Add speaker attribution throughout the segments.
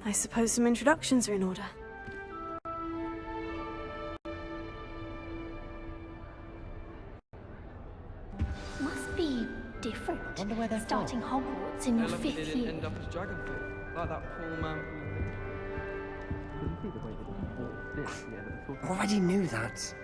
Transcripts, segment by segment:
Speaker 1: I suppose some introductions are in order.
Speaker 2: Must be different.
Speaker 3: Wonder where they're
Speaker 2: starting Hogwarts in your
Speaker 4: Lucky they
Speaker 2: 5th
Speaker 4: didn't
Speaker 2: year.
Speaker 4: end up as dragonfly, like that poor man.
Speaker 3: Already knew that.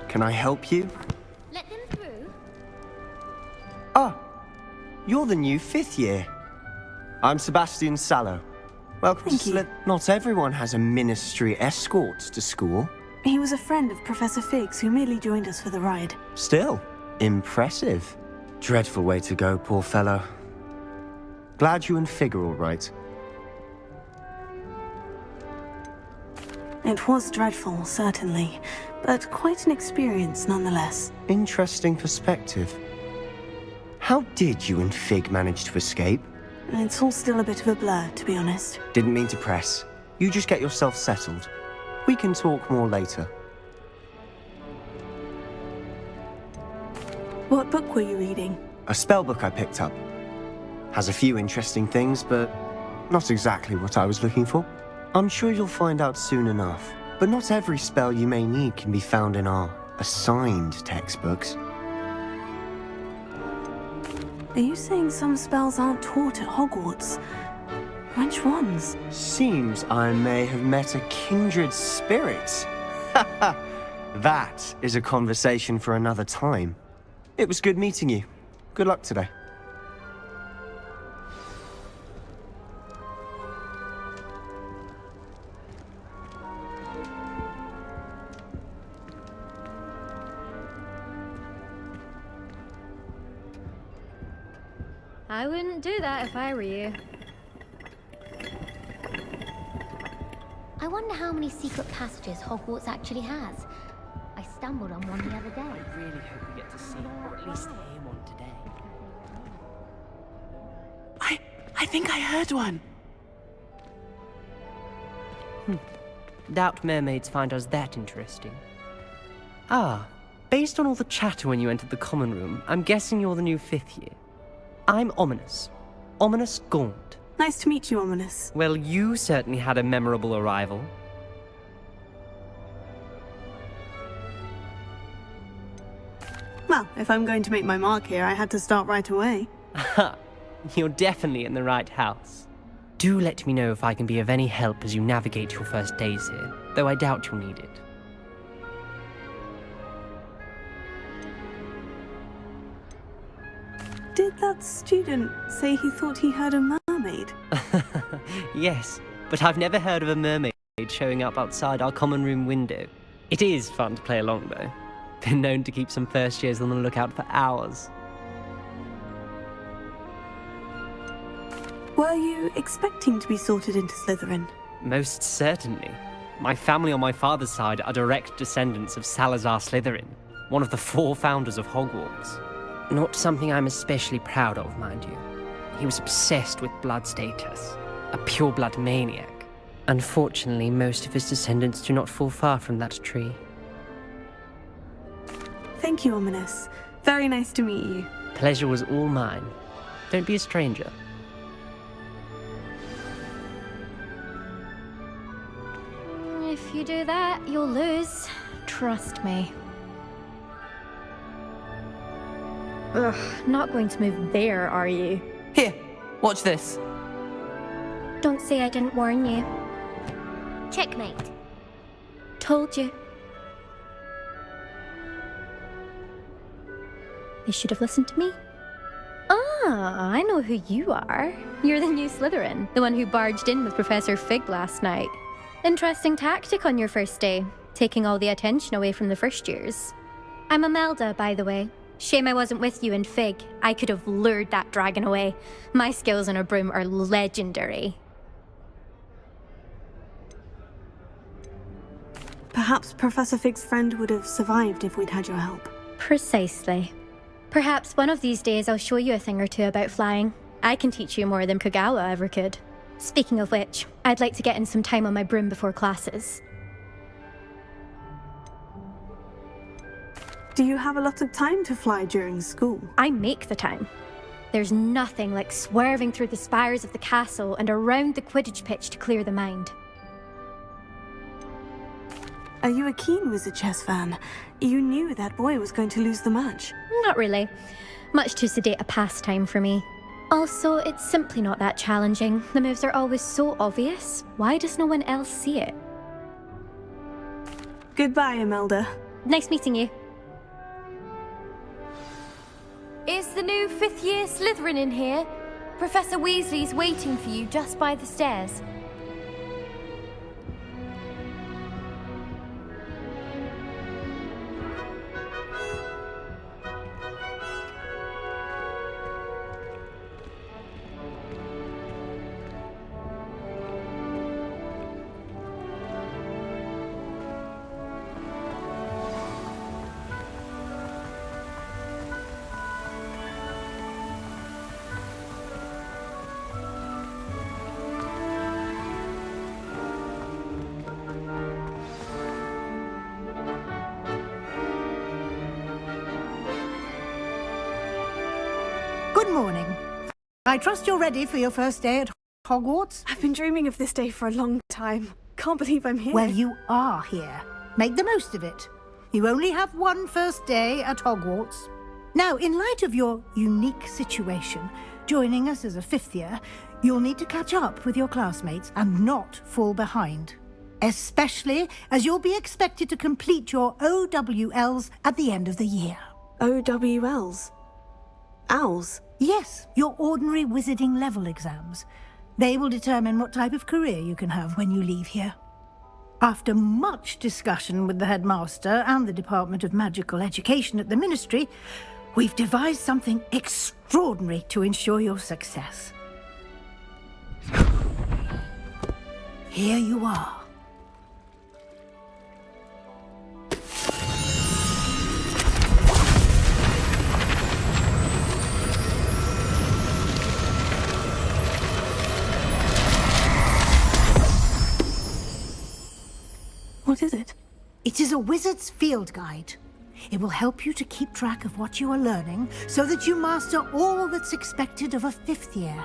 Speaker 3: Can I help you?
Speaker 2: Let them through.
Speaker 3: Ah, you're the new 5th year. I'm Sebastian Salo. Welcome
Speaker 1: Thank
Speaker 3: to
Speaker 1: you.
Speaker 3: Not everyone has a ministry escort to school.
Speaker 1: He was a friend of Professor Fig's who merely joined us for the ride.
Speaker 3: Still, impressive. Dreadful way to go, poor fellow. Glad you and Fig are all right.
Speaker 1: It was dreadful, certainly, but quite an experience nonetheless.
Speaker 3: Interesting perspective. How did you and Fig manage to escape?
Speaker 1: It's all still a bit of a blur, to be honest.
Speaker 3: Didn't mean to press. You just get yourself settled. We can talk more later.
Speaker 1: What book were you reading?
Speaker 3: A spellbook I picked up. Has a few interesting things, but not exactly what I was looking for. I'm sure you'll find out soon enough. But not every spell you may need can be found in our assigned textbooks.
Speaker 1: Are you saying some spells aren't taught at Hogwarts? Which ones?
Speaker 3: Seems I may have met a kindred spirit. That is a conversation for another time. It was good meeting you. Good luck today.
Speaker 2: I wouldn't do that if I were you. I wonder how many secret passages Hogwarts actually has. I stumbled on one the other day.
Speaker 5: I really hope we get to see, or at least hear one today.
Speaker 6: I think I heard one.
Speaker 5: Doubt mermaids find us that interesting. Ah, based on all the chatter when you entered the common room, I'm guessing you're the new 5th year. I'm Ominous. Ominous Gaunt.
Speaker 1: Nice to meet you, Ominous.
Speaker 5: Well, you certainly had a memorable arrival.
Speaker 1: Well, if I'm going to make my mark here, I had to start right away.
Speaker 5: Ha! You're definitely in the right house. Do let me know if I can be of any help as you navigate your first days here, though I doubt you'll need it.
Speaker 1: Did that student say he thought he heard a mermaid?
Speaker 5: Yes, but I've never heard of a mermaid showing up outside our common room window. It is fun to play along, though. Been known to keep some first years on the lookout for hours.
Speaker 1: Were you expecting to be sorted into Slytherin?
Speaker 5: Most certainly. My family on my father's side are direct descendants of Salazar Slytherin, one of the 4 founders of Hogwarts. Not something I'm especially proud of, mind you. He was obsessed with blood status, a pure-blood maniac. Unfortunately, most of his descendants do not fall far from that tree.
Speaker 1: Thank you, Ominous. Very nice to meet you.
Speaker 5: Pleasure was all mine. Don't be a stranger.
Speaker 2: If you do that, you'll lose. Trust me. Ugh, not going to move there, are you?
Speaker 6: Here, watch this.
Speaker 2: Don't say I didn't warn you. Checkmate. Told you. They should have listened to me. Ah, I know who you are. You're the new Slytherin, the one who barged in with Professor Fig last night. Interesting tactic on your first day, taking all the attention away from the first years. I'm Imelda, by the way. Shame I wasn't with you and Fig. I could have lured that dragon away. My skills on a broom are legendary.
Speaker 1: Perhaps Professor Fig's friend would have survived if we'd had your help.
Speaker 2: Precisely. Perhaps one of these days I'll show you a thing or two about flying. I can teach you more than Kagawa ever could. Speaking of which, I'd like to get in some time on my broom before classes.
Speaker 1: Do you have a lot of time to fly during school?
Speaker 2: I make the time. There's nothing like swerving through the spires of the castle and around the Quidditch pitch to clear the mind.
Speaker 1: Are you a keen Wizard Chess fan? You knew that boy was going to lose the match.
Speaker 2: Not really. Much too sedate a pastime for me. Also, it's simply not that challenging. The moves are always so obvious. Why does no one else see it?
Speaker 1: Goodbye, Imelda.
Speaker 2: Nice meeting you.
Speaker 7: Is the new fifth-year Slytherin in here? Professor Weasley's waiting for you just by the stairs.
Speaker 8: Good morning. I trust you're ready for your first day at Hogwarts?
Speaker 1: I've been dreaming of this day for a long time. Can't believe I'm here.
Speaker 8: Well, you are here. Make the most of it. You only have one first day at Hogwarts. Now, in light of your unique situation, joining us as a fifth year, you'll need to catch up with your classmates and not fall behind. Especially as you'll be expected to complete your OWLs at the end of the year.
Speaker 1: OWLs? Owls?
Speaker 8: Yes, your ordinary wizarding level exams. They will determine what type of career you can have when you leave here. After much discussion with the headmaster and the Department of Magical Education at the Ministry, we've devised something extraordinary to ensure your success. Here you are.
Speaker 1: What is it?
Speaker 8: It is a wizard's field guide. It will help you to keep track of what you are learning so that you master all that's expected of a fifth year.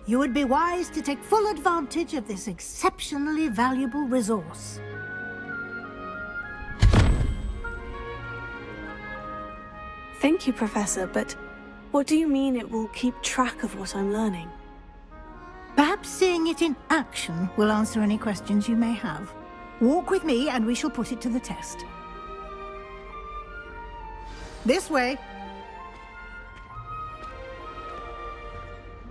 Speaker 8: You would be wise to take full advantage of this exceptionally valuable resource.
Speaker 1: Thank you, Professor, but what do you mean it will keep track of what I'm learning?
Speaker 8: Perhaps seeing it in action will answer any questions you may have. Walk with me and we shall put it to the test. This way.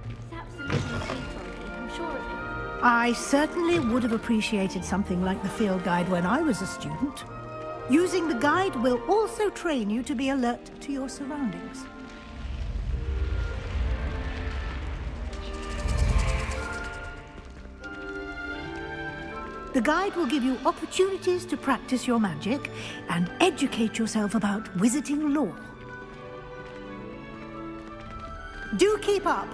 Speaker 2: It's absolutely faithful, I'm sure of it.
Speaker 8: I certainly would have appreciated something like the field guide when I was a student. Using the guide will also train you to be alert to your surroundings. The guide will give you opportunities to practice your magic and educate yourself about wizarding lore. Do keep up!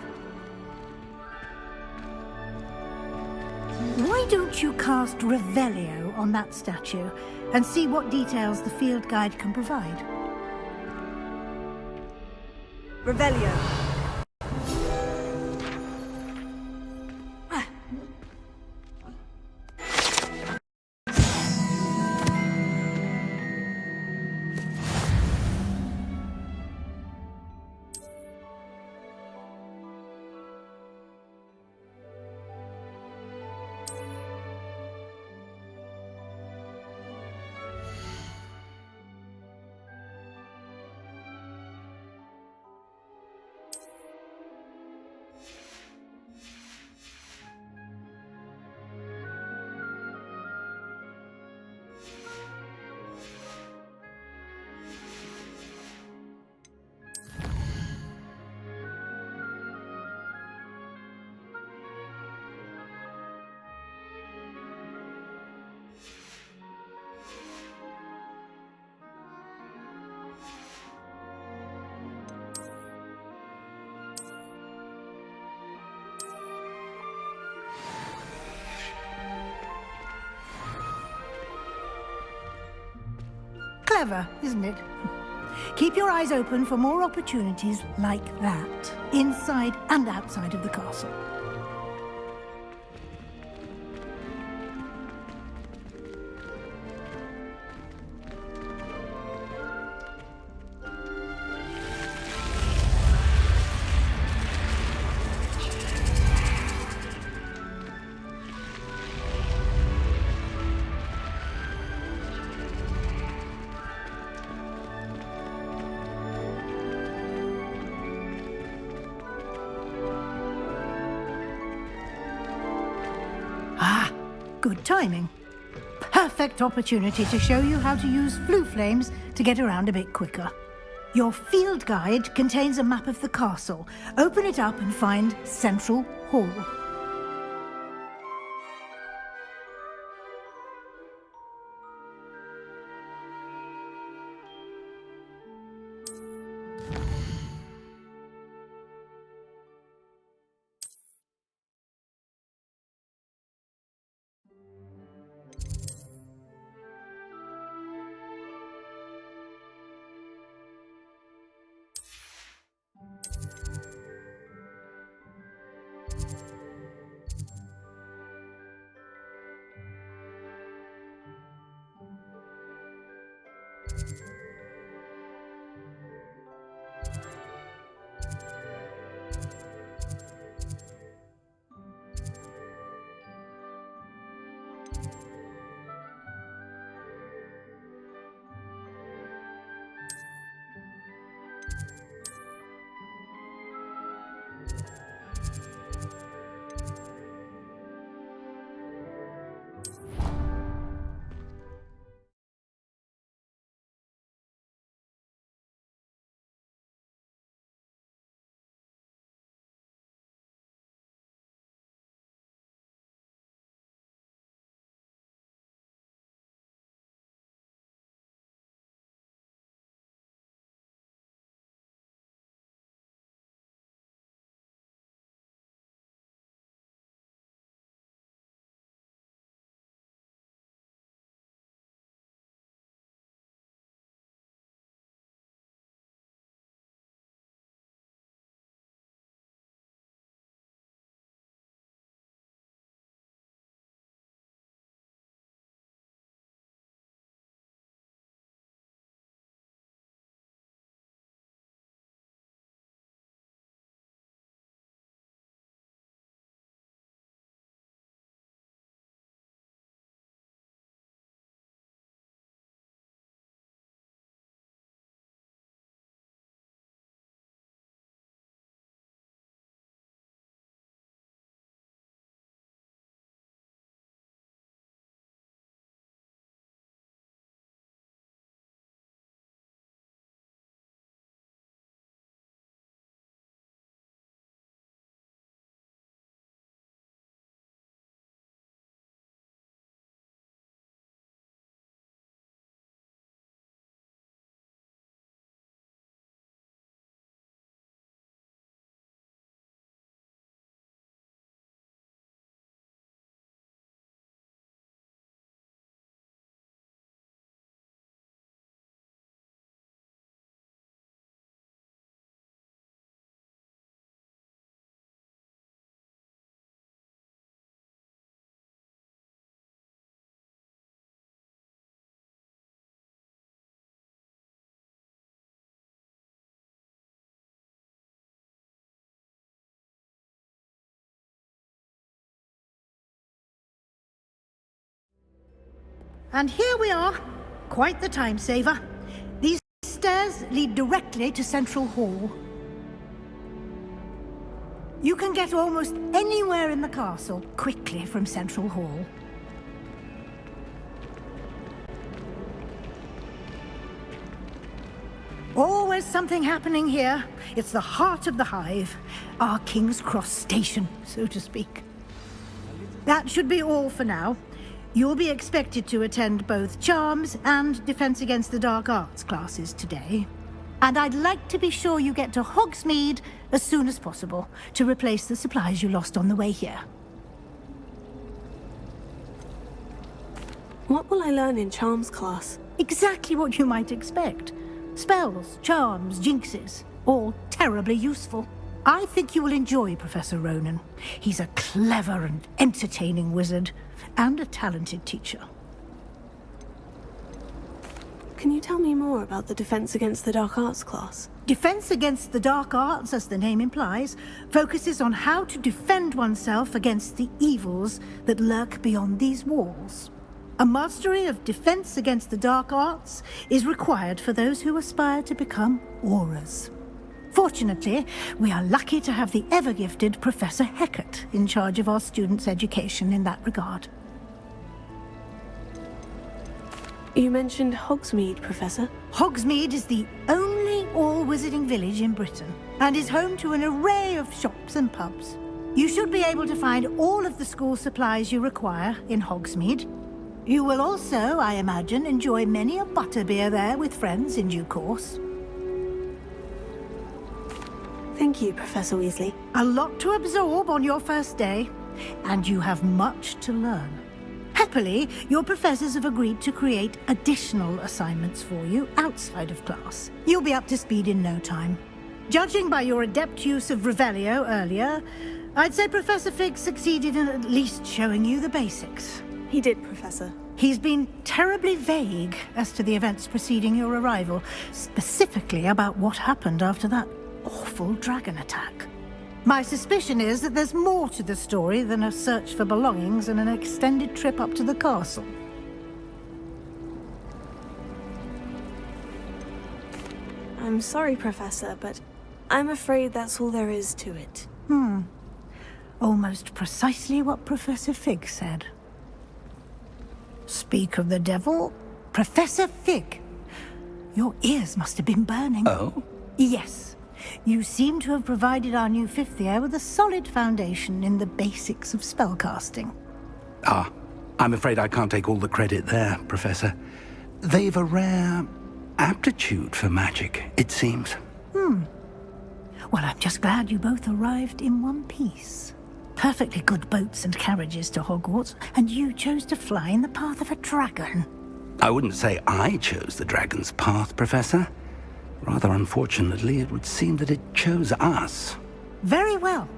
Speaker 8: Why don't you cast Revelio on that statue and see what details the field guide can provide?
Speaker 1: Revelio.
Speaker 8: Clever, isn't it? Keep your eyes open for more opportunities like that, inside and outside of the castle. Good timing. Perfect opportunity to show you how to use flue flames to get around a bit quicker. Your field guide contains a map of the castle. Open it up and find Central Hall. And here we are. Quite the time saver. These stairs lead directly to Central Hall. You can get almost anywhere in the castle quickly from Central Hall. Always something happening here. It's the heart of the hive. Our King's Cross station, so to speak. That should be all for now. You'll be expected to attend both Charms and Defense Against the Dark Arts classes today. And I'd like to be sure you get to Hogsmeade as soon as possible to replace the supplies you lost on the way here.
Speaker 1: What will I learn in Charms class?
Speaker 8: Exactly what you might expect. Spells, charms, jinxes, all terribly useful. I think you will enjoy Professor Ronan. He's a clever and entertaining wizard, and a talented teacher.
Speaker 1: Can you tell me more about the Defense Against the Dark Arts class?
Speaker 8: Defense Against the Dark Arts, as the name implies, focuses on how to defend oneself against the evils that lurk beyond these walls. A mastery of Defense Against the Dark Arts is required for those who aspire to become Aurors. Fortunately, we are lucky to have the ever-gifted Professor Hecat in charge of our students' education in that regard.
Speaker 1: You mentioned Hogsmeade, Professor.
Speaker 8: Hogsmeade is the only all-wizarding village in Britain, and is home to an array of shops and pubs. You should be able to find all of the school supplies you require in Hogsmeade. You will also, I imagine, enjoy many a butterbeer there with friends in due course.
Speaker 1: Thank you, Professor Weasley.
Speaker 8: A lot to absorb on your first day, and you have much to learn. Happily, your professors have agreed to create additional assignments for you outside of class. You'll be up to speed in no time. Judging by your adept use of Revelio earlier, I'd say Professor Fig succeeded in at least showing you the basics.
Speaker 1: He did, Professor.
Speaker 8: He's been terribly vague as to the events preceding your arrival, specifically about what happened after that awful dragon attack. My suspicion is that there's more to the story than a search for belongings and an extended trip up to the castle.
Speaker 1: I'm sorry, Professor, but I'm afraid that's all there is to it.
Speaker 8: Almost precisely what Professor Fig said. Speak of the devil, Professor Fig. Your ears must have been burning.
Speaker 9: Oh?
Speaker 8: Yes. You seem to have provided our new fifth year with a solid foundation in the basics of spellcasting.
Speaker 9: Ah, I'm afraid I can't take all the credit there, Professor. They've a rare aptitude for magic, it seems.
Speaker 8: Well, I'm just glad you both arrived in one piece. Perfectly good boats and carriages to Hogwarts, and you chose to fly in the path of a dragon.
Speaker 9: I wouldn't say I chose the dragon's path, Professor. Rather unfortunately, it would seem that it chose us.
Speaker 8: Very well.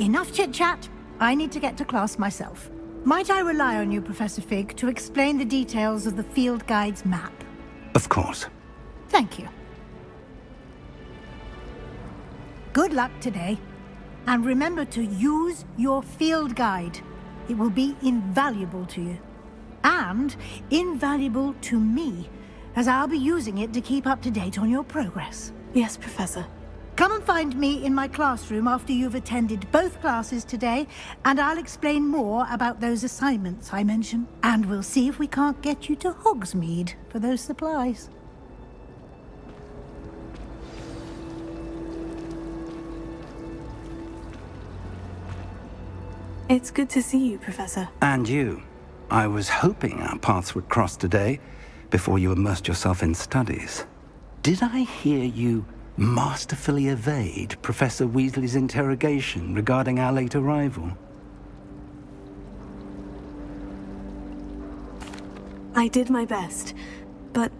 Speaker 8: Enough chit-chat. I need to get to class myself. Might I rely on you, Professor Fig, to explain the details of the field guide's map?
Speaker 9: Of course.
Speaker 8: Thank you. Good luck today. And remember to use your field guide. It will be invaluable to you. And invaluable to me, as I'll be using it to keep up to date on your progress.
Speaker 1: Yes, Professor.
Speaker 8: Come and find me in my classroom after you've attended both classes today, and I'll explain more about those assignments I mentioned. And we'll see if we can't get you to Hogsmeade for those supplies.
Speaker 1: It's good to see you, Professor.
Speaker 9: And you. I was hoping our paths would cross today, before you immersed yourself in studies. Did I hear you masterfully evade Professor Weasley's interrogation regarding our late arrival?
Speaker 1: I did my best, but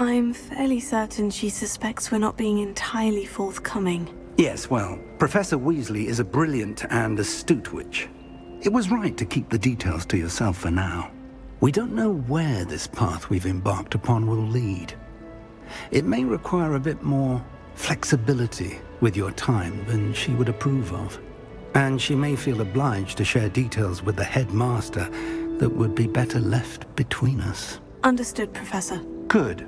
Speaker 1: I'm fairly certain she suspects we're not being entirely forthcoming.
Speaker 9: Yes, well, Professor Weasley is a brilliant and astute witch. It was right to keep the details to yourself for now. We don't know where this path we've embarked upon will lead. It may require a bit more flexibility with your time than she would approve of. And she may feel obliged to share details with the headmaster that would be better left between us.
Speaker 1: Understood, Professor.
Speaker 9: Good.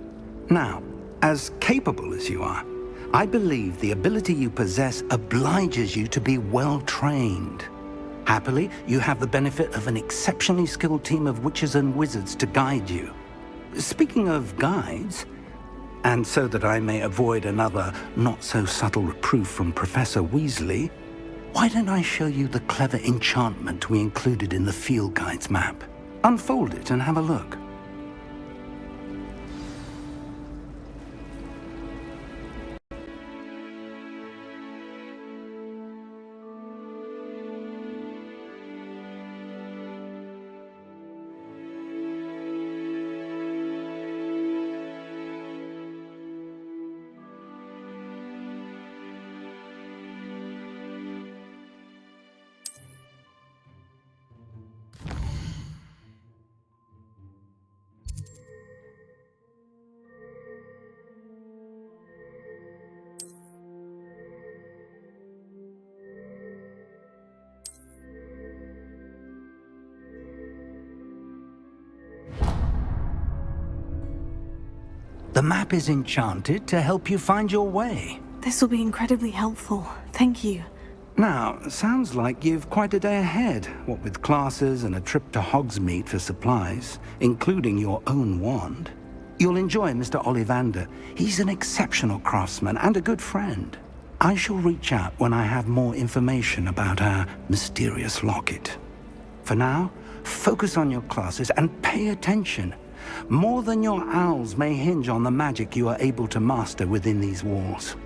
Speaker 9: Now, as capable as you are, I believe the ability you possess obliges you to be well trained. Happily, you have the benefit of an exceptionally skilled team of witches and wizards to guide you. Speaking of guides, and so that I may avoid another not-so-subtle reproof from Professor Weasley, why don't I show you the clever enchantment we included in the field guide's map? Unfold it and have a look. The map is enchanted to help you find your way.
Speaker 1: This will be incredibly helpful. Thank you.
Speaker 9: Now, sounds like you've quite a day ahead, what with classes and a trip to Hogsmeade for supplies, including your own wand. You'll enjoy Mr. Ollivander. He's an exceptional craftsman and a good friend. I shall reach out when I have more information about our mysterious locket. For now, focus on your classes and pay attention. More than your owls may hinge on the magic you are able to master within these walls.